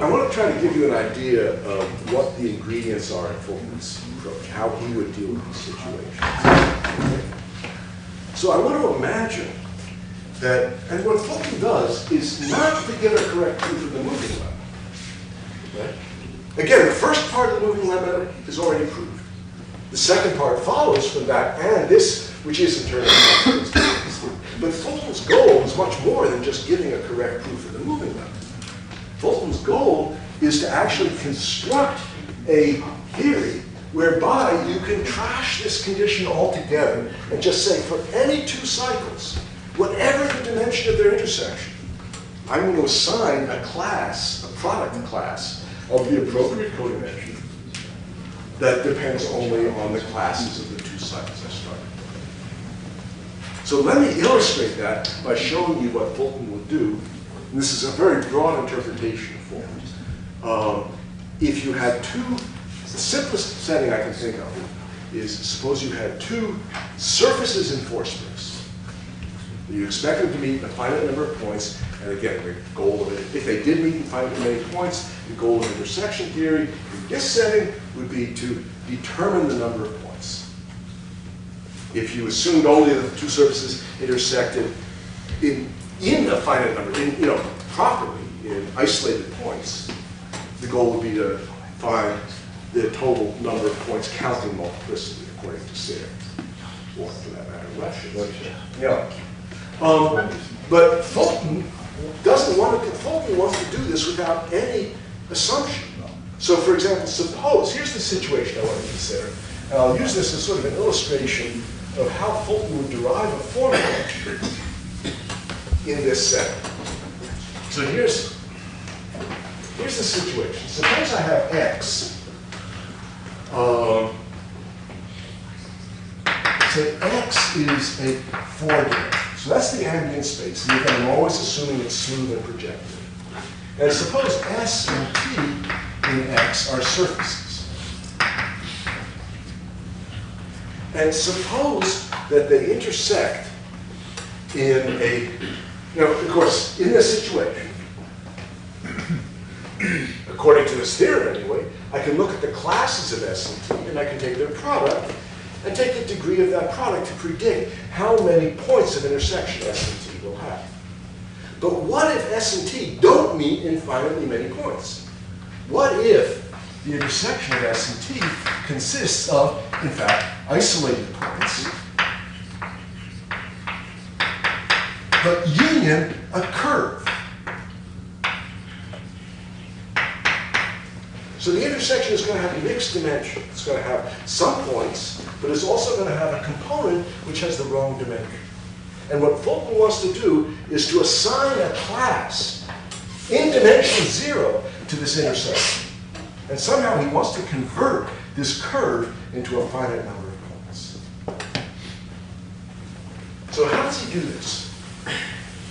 I want to try to give you an idea of what the ingredients are in Fulton's approach, how he would deal with these situations. So I want to imagine that, and what Fulton does is not to get a correct proof of the moving lemma. Right? Again, the first part of the moving lemma is already proved. The second part follows from that, and this, which is in turn but Fulton's goal is much more than just giving a correct proof of the moving lemma. Fulton's goal is to actually construct a theory whereby you can trash this condition altogether and just say for any two cycles, whatever the dimension of their intersection, I'm going to assign a class, a product class of the appropriate codimension that depends only on the classes of the two cycles I started. So let me illustrate that by showing you what Fulton would do. And this is a very broad interpretation of Fulton. If you had the simplest setting I can think of is, suppose you had two surfaces in four space. You expect them to meet a finite number of points, and again, the goal of it, if they did meet in finite many points, the goal of intersection theory in this setting would be to determine the number of points. If you assumed only that the two surfaces intersected in a finite number, properly in isolated points, the goal would be to find the total number of points counting multiplicity according to Sayre, or for that matter, Lefschetz. Yeah. But Fulton doesn't want to. Fulton wants to do this without any assumption. So, for example, suppose here's the situation I want to consider, and I'll use this as sort of an illustration of how Fulton would derive a formula in this setting. So here's the situation. Suppose I have X. Say X is a 4-dimensional. So that's the ambient space. And again, I'm always assuming it's smooth and projective. And suppose S and T in X are surfaces. And suppose that they intersect in a, of course, in this situation, according to this theorem anyway, I can look at the classes of S and T, and I can take their product, and take the degree of that product to predict how many points of intersection S and T will have. But what if S and T don't meet infinitely many points? What if the intersection of S and T consists of, in fact, isolated points, but union a curve? So the intersection is going to have mixed dimension. It's going to have some points, but it's also going to have a component which has the wrong dimension. And what Fulton wants to do is to assign a class in dimension 0 to this intersection. And somehow he wants to convert this curve into a finite number of points. So how does he do this?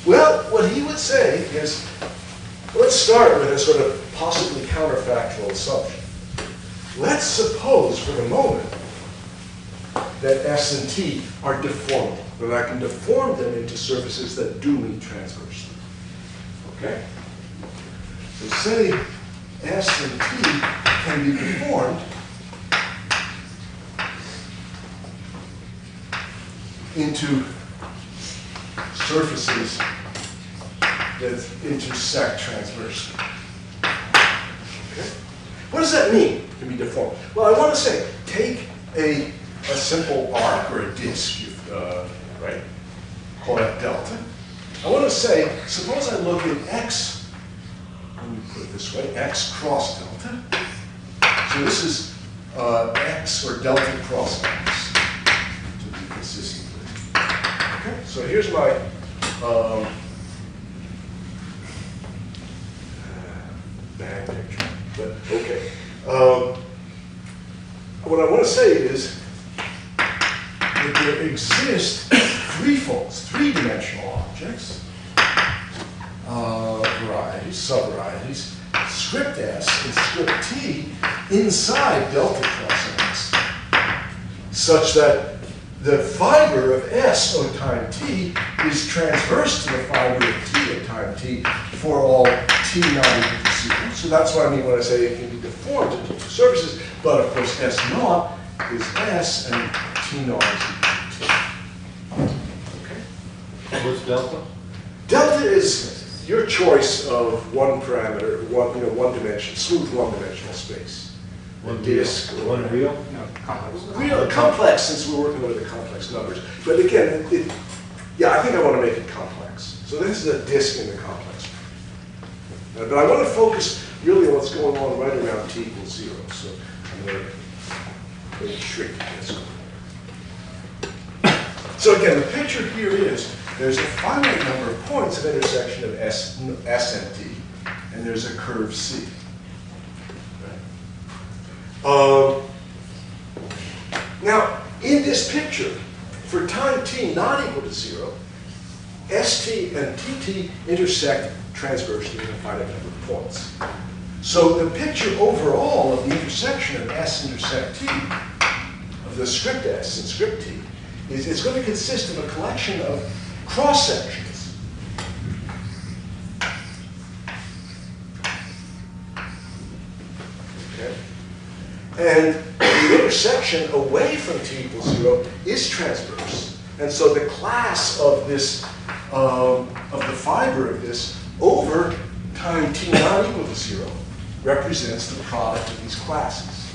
Well, what he would say is, let's start with a sort of possibly counterfactual assumption. Let's suppose for the moment that S and T are deformable, that I can deform them into surfaces that do meet transversely. Okay? So say S and T can be deformed into surfaces that intersect transversely. Okay? What does that mean, to be deformed? Well, I want to say, take a simple arc or a disk, right? Call that delta. I want to say, suppose I look at X, let me put it this way, X cross delta. So this is X or delta cross X, to be consistent with. Okay, so here's my bad picture, but okay. What I want to say is that there exist three-dimensional objects, varieties, subvarieties, script S and script T inside delta cross X, such that the fiber of S of time T is transverse to the fiber of T at time T for all T not equal to 0. So that's what I mean when I say it can be deformed into two surfaces, but of course S naught is S and T naught is equal to T. Okay? What's delta? Delta is your choice of one parameter, one dimension, smooth one-dimensional space. One disk. One real? No, complex. Real complex, since we're working with the complex numbers. But again, yeah, I think I want to make it complex. So this is a disk in the complex. But I want to focus really on what's going on right around t equals 0. So I'm going to shrink the disk. So again, the picture here is there's a finite number of points of intersection of S and T, and there's a curve C. Now, in this picture, for time t not equal to 0, st and tt intersect transversely in a finite number of points. So the picture overall of the intersection of s intersect t, of the script s and script t, is it's going to consist of a collection of cross-sections. Okay? And the intersection away from t equals 0 is transverse. And so the class of this, of the fiber of this over time t not equal to 0 represents the product of these classes.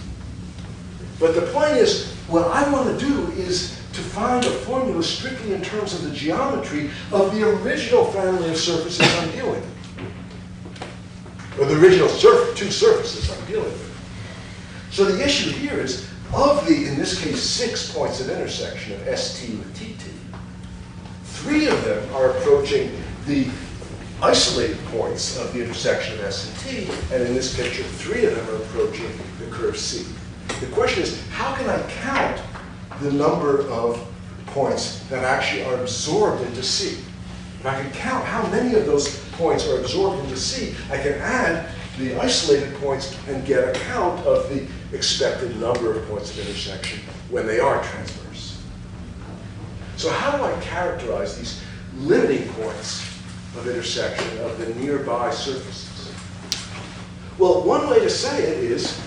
But the point is, what I want to do is to find a formula strictly in terms of the geometry of the original family of surfaces I'm dealing with. Or the original two surfaces I'm dealing with. So the issue here is, of the, in this case, 6 points of intersection of ST with TT, 3 of them are approaching the isolated points of the intersection of S and T, and in this picture, 3 of them are approaching the curve C. The question is, how can I count the number of points that actually are absorbed into C? If I can count how many of those points are absorbed into C, I can add the isolated points and get a count of the expected number of points of intersection when they are transverse. So how do I characterize these limiting points of intersection of the nearby surfaces? Well, one way to say it is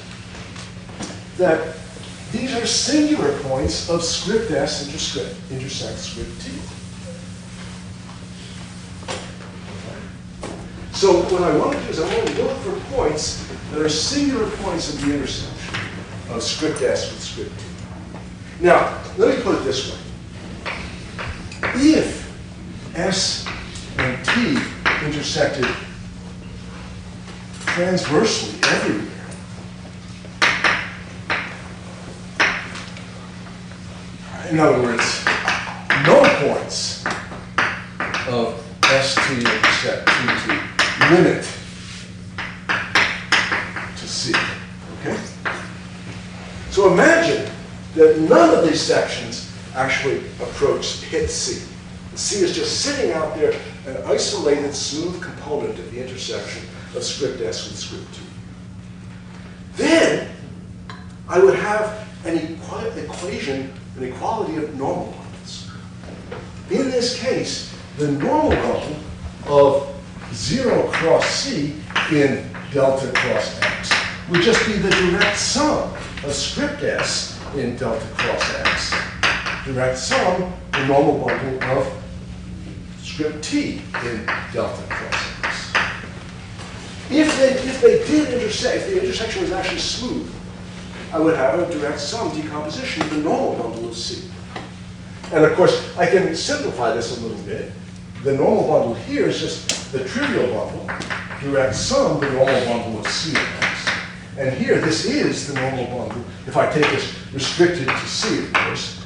that these are singular points of script S intersect script T. So what I want to do is I want to look for points that are singular points of the intersection of script S with script T. Now, let me put it this way. If S and T intersected transversely everywhere, In other words, no points of ST intersect 2T limit to C, okay? So imagine that none of these sections actually hit C. C is just sitting out there, an isolated, smooth component at the intersection of script S with script T. Then I would have an equation, an equality of normal bundles. In this case, the normal bundle of 0 cross C in delta cross X would just be the direct sum of script S in delta cross X, direct sum, the normal bundle of script T in delta cross X. If they did intersect, if the intersection was actually smooth, I would have a direct sum decomposition of the normal bundle of C. And of course, I can simplify this a little bit. The normal bundle here is just the trivial bundle, direct sum, the normal bundle of C of X. And here, this is the normal bundle. If I take this restricted to C, of course,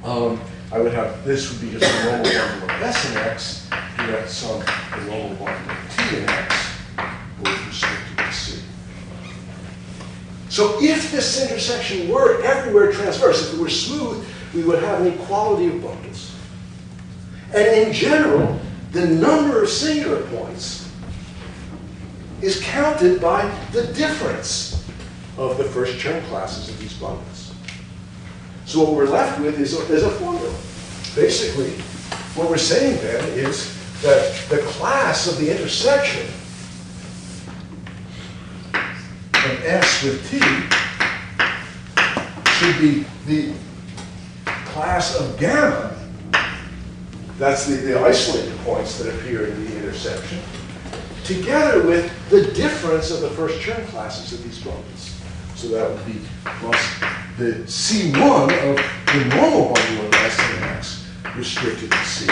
I would have, this would be just the normal bundle of S in X, direct sum, the normal bundle of T in X, both restricted to C. So if this intersection were everywhere transverse, if it were smooth, we would have an equality of bundles. And in general, the number of singular points is counted by the difference of the first Chern classes of these bundles. So what we're left with is a formula. Basically, what we're saying then is that the class of the intersection of S with T should be the class of gamma, that's the isolated points that appear in the intersection, together with the difference of the first Chern classes of these bundles. So that would be plus the C1 of the normal bundle of S and X restricted to C,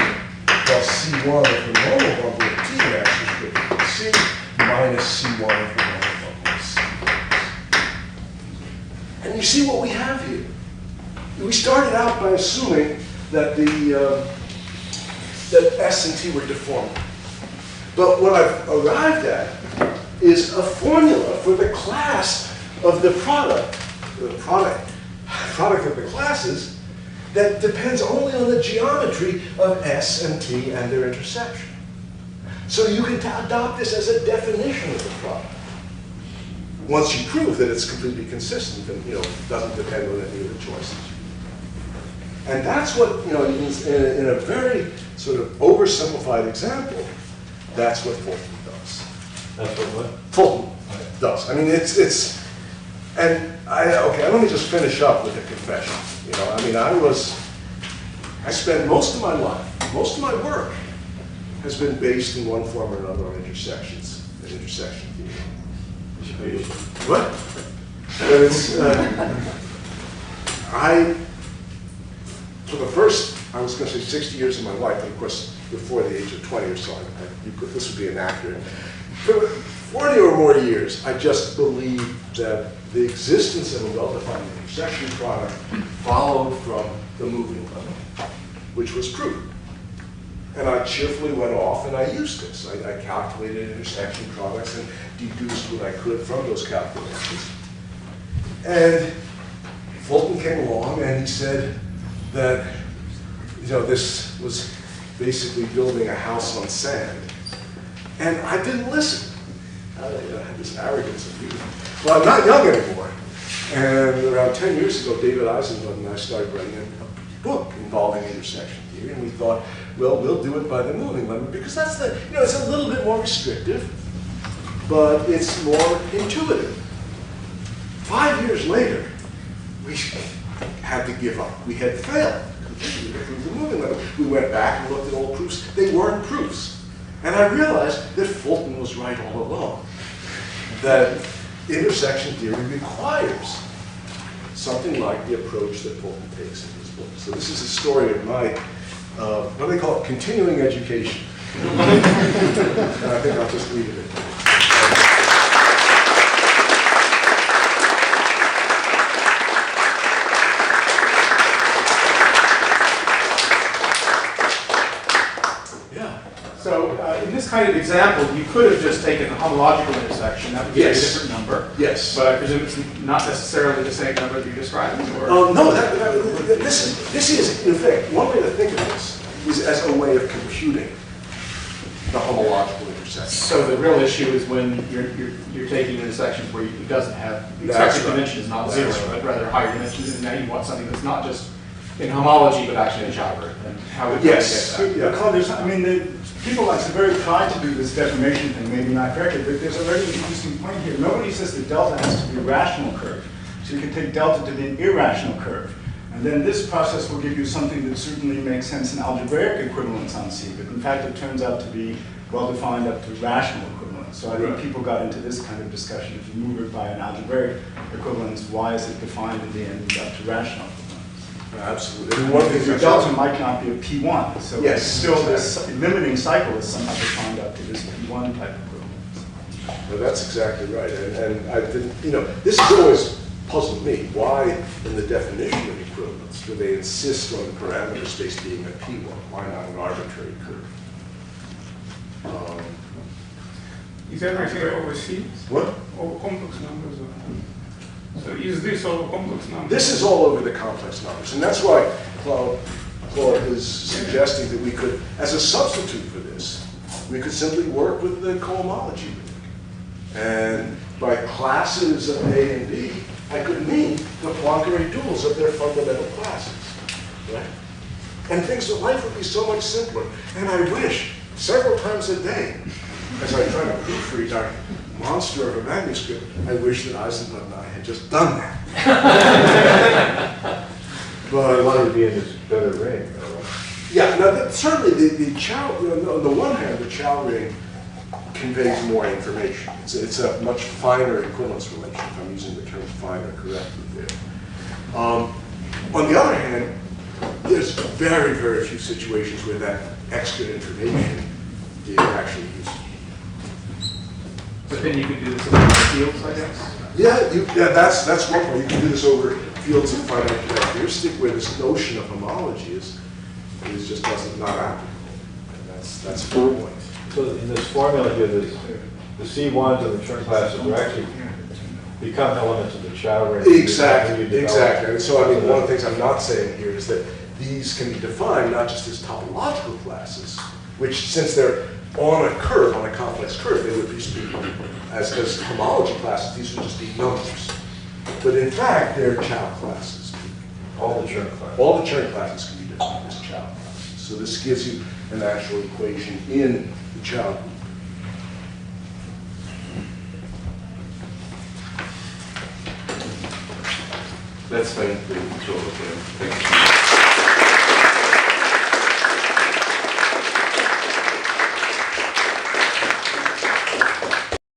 plus C1 of the normal bundle of T and X restricted to C, minus C1 of the normal bundle of C. And you see what we have here. We started out by assuming that that S and T were deformable. But what I've arrived at is a formula for the class of the product of the classes that depends only on the geometry of S and T and their intersection. So you can adopt this as a definition of the product. Once you prove that it's completely consistent and doesn't depend on any of the choices. And that's what, in a very sort of oversimplified example, that's what Fulton does. That's what? Fulton does. I mean, okay, let me just finish up with a confession. I spent most of my life, most of my work has been based in one form or another on intersections, and intersection theory. What? But it's, for the first, I was going to say 60 years of my life, and of course, before the age of 20 or so, this would be inaccurate. For 40 or more years, I just believed that the existence of a well-defined intersection product followed from the moving lemma, which was proved. And I cheerfully went off and I used this. I calculated intersection products and deduced what I could from those calculations. And Fulton came along and he said that this was basically building a house on sand. And I didn't listen. I had this arrogance of youth. Well, I'm not young anymore. And around 10 years ago, David Eisenbud and I started writing a book involving intersection theory, and we thought, well, we'll do it by the moving lemma, because that's it's a little bit more restrictive, but it's more intuitive. 5 years later, we had to give up. We had failed completely to prove the moving lemma. We went back and looked at all proofs. They weren't proofs. And I realized that Fulton was right all along, that intersection theory requires something like the approach that Fulton takes in his book. So this is a story of my, what do they call it, continuing education. And I think I'll just leave it at that. So in this kind of example, you could have just taken a homological intersection. That would be Yes. a different number. Yes. But I presume it's not necessarily the same number that you're describing? Or? No, this is, in fact, one way to think of this is as a way of computing the homological intersection. So the real issue is when you're taking intersections where it doesn't have, the That's expected right. dimension is not That's zero, right. but rather higher dimensions, and now you want something that's not just in homology, but actually in algebra. And how would you Yes. get that? Yeah, Carl, people like to very try to do this deformation thing, maybe not correctly, but there's already an interesting point here. Nobody says that delta has to be a rational curve. So you can take delta to be an irrational curve. And then this process will give you something that certainly makes sense in algebraic equivalence on C, but in fact it turns out to be well-defined up to rational equivalence. So I think people got into this kind of discussion. If you move it by an algebraic equivalence, why is it defined in the end up to rational equivalence? Absolutely. And one thing Your you delta might not be a P1, so Yes, still this limiting cycle is somehow defined up to this P1 type equivalence. No, that's exactly right. And I didn't, this has always puzzled me. Why, in the definition of equivalence, do they insist on the parameter space being a P1? Why not an arbitrary curve? Is everything over C? What? Over complex numbers? So is this over complex numbers? This is all over the complex numbers, and that's why Claude is suggesting that we could, as a substitute for this, we could simply work with the cohomology rule. And by classes of A and B, I could mean the Poincare duals of their fundamental classes, right? And things in life would be so much simpler. And I wish, several times a day, as I try to proofread our monster of a manuscript, I wish that Eisenbach and I had just done that. But I But wanted to be in this better ring, though. yeah, now certainly the Chow, on the one hand, the Chow ring conveys more information. It's a much finer equivalence relation, if I'm using the term finer correctly there. On the other hand, there's very, very few situations where that extra information is actually useful. But then you could do this over fields, I guess? Yeah, that's one way. You can do this over fields of finite characteristic where this notion of homology is just not applicable. And that's a good point. So in this formula here, the C1s and the Chern classes are actually become elements of the Chow ring. Exactly. And so, I mean, one of the things I'm not saying here is that these can be defined not just as topological classes, which, since they're on a curve, on a complex curve, they would just be, as homology classes, these would just be numbers. But in fact, they're Chow classes. All the Chern classes. All the Chern classes can be defined as Chow classes. So this gives you an actual equation in the Chow group. Let's thank the Colloquium. Thank you.